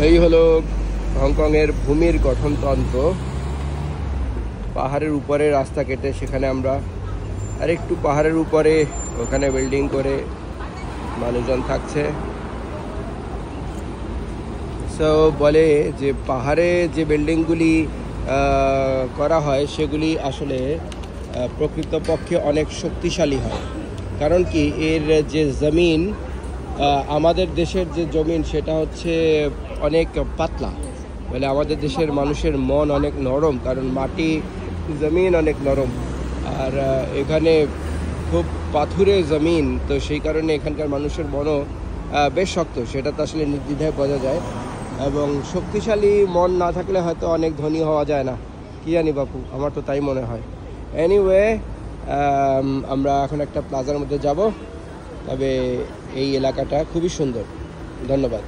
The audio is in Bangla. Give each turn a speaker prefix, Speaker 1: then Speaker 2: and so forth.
Speaker 1: এই হলো হংকংয়ের ভূমির গঠনতন্ত্র। পাহাড়ের উপরে রাস্তা কেটে সেখানে আমরা আরেকটু পাহাড়ের উপরে ওখানে বিল্ডিং করে মানুষজন থাকছে। সো বলে যে পাহাড়ে যে বিল্ডিংগুলি করা হয় সেগুলি আসলে প্রকৃতপক্ষে অনেক শক্তিশালী হয়। কারণ কি, এর যে জমিন, আমাদের দেশের যে জমিন সেটা হচ্ছে অনেক পাতলা, বলে আমাদের দেশের মানুষের মন অনেক নরম, কারণ মাটি জমিন অনেক নরম। আর এখানে খুব পাথুরে জমিন, তো সেই কারণে এখানকার মানুষের মনও বেশ শক্ত, সেটা তো আসলে নির্দ্বিধায় বোঝা যায়। এবং শক্তিশালী মন না থাকলে হয়তো অনেক ধনী হওয়া যায় না, কি জানি বাপু, আমার তো তাই মনে হয়। এনিওয়ে, আমরা এখন একটা প্লাজার মধ্যে যাব, তবে এই এলাকাটা খুবই সুন্দর। ধন্যবাদ।